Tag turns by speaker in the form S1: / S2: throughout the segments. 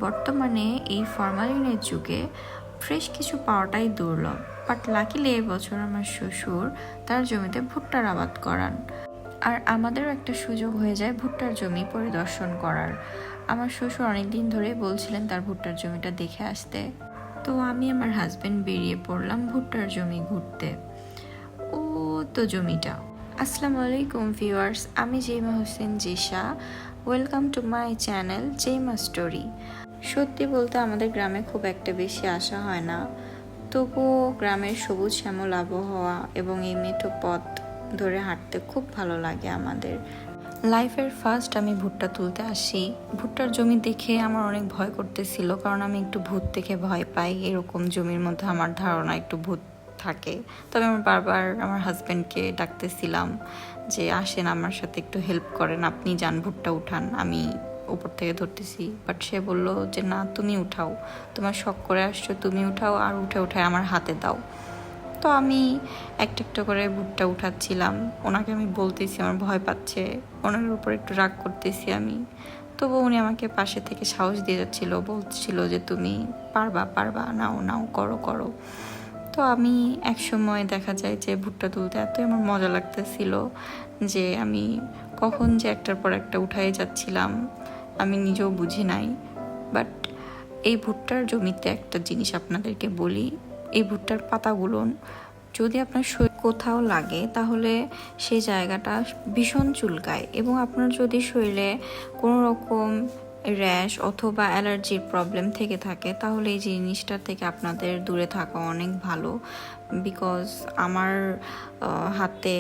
S1: বর্তমানে এই ফরমালিনের যুগে ফ্রেশ কিছু পাওয়াটাই দুর্লভ, বাট লাকিলি এবছর আমার শ্বশুর তার জমিতে ভুট্টার আবাদ করান, আর আমাদেরও একটা সুযোগ হয়ে যায় ভুট্টার জমি পরিদর্শন করার। আমার শ্বশুর অনেকদিন ধরে বলছিলেন তার ভুট্টার জমিটা দেখে আসতে, তো আমি আমার হাজবেন্ড বেরিয়ে পড়লাম ভুট্টার জমি ঘুরতে। ও তো জমিটা। আসসালামু আলাইকুম ভিউয়ার্স, আমি Zeima Hossain Jisha. Welcome to my channel Zeima story. সত্যি বলতে আমাদের গ্রামে খুব একটা বেশি আসা হয় না, তবুও গ্রামের সবুজ শ্যামল আবহাওয়া এবং এই মেঠো পথ ধরে হাঁটতে খুব ভালো লাগে আমাদের। লাইফের ফার্স্ট আমি ভুট্টা তুলতে আসি। ভুট্টার জমি দেখে আমার অনেক ভয় করতেছিল, কারণ আমি একটু ভূত দেখে ভয় পাই। এরকম জমির মধ্যে আমার ধারণা একটু ভূত থাকে। তবে আমি বারবার আমার হাজব্যান্ডকে ডাকতেছিলাম যে আসেন আমার সাথে একটু হেল্প করেন, আপনি যান ভুট্টা উঠান, আমি উপর থেকে ধরতেছি। বাট সে বলল যে না, তুমি উঠাও, তোমার শখ করে আসছো, তুমি উঠাও, আর উঠে উঠে আমার হাতে দাও। তো আমি একটা একটা করে ভুট্টা উঠাচ্ছিলাম, ওনাকে আমি বলতেছি আমার ভয় পাচ্ছে, ওনার উপর একটু রাগ করতেছি আমি। তবু উনি আমাকে পাশে থেকে সাহস দিয়ে যাচ্ছিল, বলছিল যে তুমি পারবা পারবা, নাও নাও, করো করো। তো আমি এক সময় দেখা যায় যে ভুট্টা তুলতে এতই আমার মজা লাগতেছিল যে আমি কখন যে একটার পর একটা উঠাই যাচ্ছিলাম আমি নিজেও বুঝি নাই। বাট এই ভুট্টার জমিতে একটা জিনিস আপনাদেরকে বলি, এই ভুট্টার পাতাগুলো যদি আপনার কোথাও লাগে তাহলে সেই জায়গাটা ভীষণ চুলকায়, এবং আপনার যদি শরীরে কোনো রকম র্যাশ অথবা অ্যালার্জির প্রবলেম থেকে থাকে তাহলে এই জিনিসটা থেকে আপনাদের দূরে থাকা অনেক ভালো। বিকজ আমার হাতে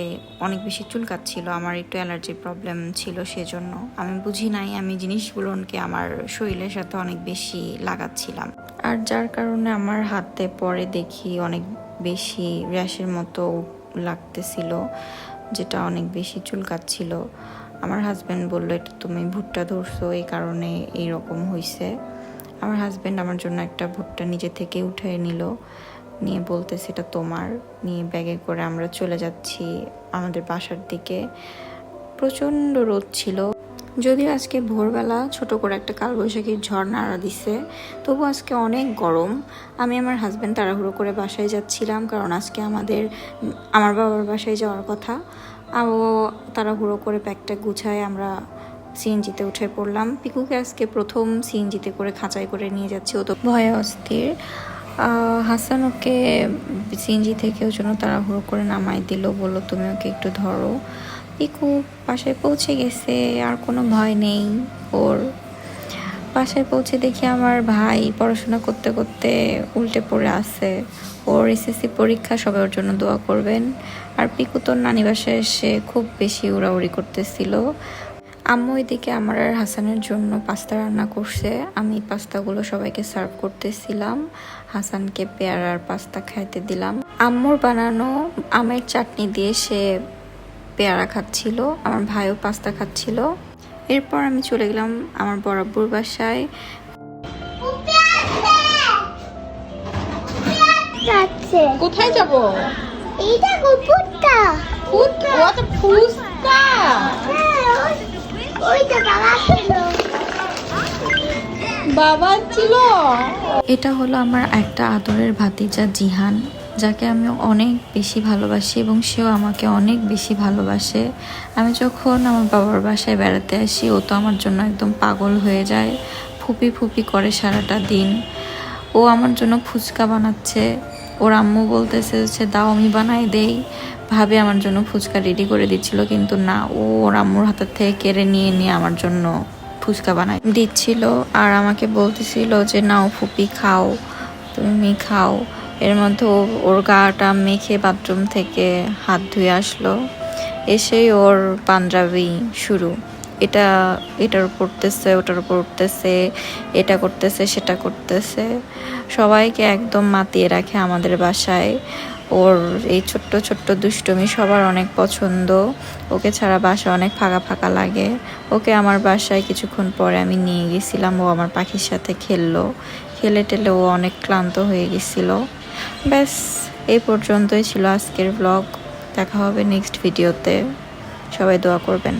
S1: অনেক বেশি চুলকাচ্ছিল, আমার একটু অ্যালার্জির প্রবলেম ছিল, সেজন্য আমি বুঝি নাই, আমি জিনিসগুলোকে আমার শরীরের সাথে অনেক বেশি লাগাচ্ছিলাম, আর যার কারণে আমার হাতে পরে দেখি অনেক বেশি র্যাশের মতো লাগতেছিল, যেটা অনেক বেশি চুলকাচ্ছিল। আমার হাজব্যান্ড বললো এটা তুমি ভুট্টা ধরছো, এই কারণে এইরকম হয়েছে। আমার হাজব্যান্ড আমার জন্য একটা ভুট্টা নিজে থেকে উঠে নিল, নিয়ে বলতেছে এটা তোমার। নিয়ে ব্যাগে করে আমরা চলে যাচ্ছি আমাদের বাসার দিকে। প্রচণ্ড রোদ ছিল, যদিও আজকে ভোরবেলা ছোট করে একটা কালবৈশাখীর ঝড় নাড়া দিছে, তবু আজকে অনেক গরম। আমি আমার হাজব্যান্ড তাড়াহুড়ো করে বাসায় যাচ্ছিলাম, কারণ আজকে আমার বাবার বাসায় যাওয়ার কথা। আরও তাড়াহুড়ো করে ব্যাগটা গুছায় আমরা সিএনজিতে উঠে পড়লাম। পিকুকে আজকে প্রথম সিএনজিতে করে খাঁচাই করে নিয়ে যাচ্ছি, ও তো ভয়ে অস্থির। হাসান ওকে সিএনজি থেকে ওর জন্য তাড়াহুড়ো করে নামাই দিল, বললো তুমি ওকে একটু ধরো। পিকু বাসায় পৌঁছে গেছে, আর কোনো ভয় নেই ওর। বাসায় পৌঁছে দেখি আমার ভাই পড়াশোনা করতে করতে উল্টে পড়ে আছে। ওর এসএসসি পরীক্ষা, সবাই ওর জন্য দোয়া করবেন। আর পিকু তোর নানি বাসায় এসে খুব বেশি উড়াউড়ি করতেছিল। আম্মু এদিকে আমার আর হাসানের জন্য পাস্তা রান্না করছে, আমি পাস্তাগুলো সবাইকে সার্ভ করতেছিলাম। হাসানকে পেয়ারার পাস্তা খাইতে দিলাম। আম্মুর বানানো আমের চাটনি দিয়ে সে পেয়ারা খাচ্ছিল, আমার ভাইও পাস্তা খাচ্ছিল। এরপর আমি চলে গেলাম আমার বড়াব্বুর বাসায়।
S2: কোথায় যাব?
S3: এইটা ফুটকা
S2: ফুচকা।
S3: ওইটা
S2: বাবা ছিল।
S1: এটা হলো আমার একটা আদরের ভাতিজা জিহান, যাকে আমি অনেক বেশি ভালোবাসি এবং সেও আমাকে অনেক বেশি ভালোবাসে। আমি যখন আমার বাবার বাসায় বেড়াতে আসি ও তো আমার জন্য একদম পাগল হয়ে যায়, ফুপি ফুপি করে সারাটা দিন। ও আমার জন্য ফুচকা বানাচ্ছে, ওর আম্মু বলতেছে হচ্ছে দাও আমি বানাই দেই। ভাবে আমার জন্য ফুচকা রেডি করে দিচ্ছিল, কিন্তু না, ও ওর আম্মুর হাতের থেকে কেড়ে নিয়ে নিয়ে আমার জন্য ফুচকা বানাই দিচ্ছিল, আর আমাকে বলতেছিল যে নাও ফুপি খাও, তুমি খাও। এর মধ্যে ওর গাটা মেখে বাথরুম থেকে হাত ধুয়ে আসলো, এসেই ওর পাঞ্জাবি শুরু, এটার উপর উঠতেছে, ওটার উপর উঠতেছে, এটা করতেছে সেটা করতেছে, সবাইকে একদম মাতিয়ে রাখে আমাদের বাসায়। ওর এই ছোট্ট ছোট্ট দুষ্টুমি সবার অনেক পছন্দ, ওকে ছাড়া বাসা অনেক ফাঁকা ফাঁকা লাগে। ওকে আমার বাসায় কিছুক্ষণ পরে আমি নিয়ে গেছিলাম, ও আমার পাখির সাথে খেলে টেলে ও অনেক ক্লান্ত হয়ে গেছিল। ব্যাস এই পর্যন্তই ছিল আজকের ব্লগ। দেখা হবে নেক্সট ভিডিওতে, সবাই দোয়া করবেন।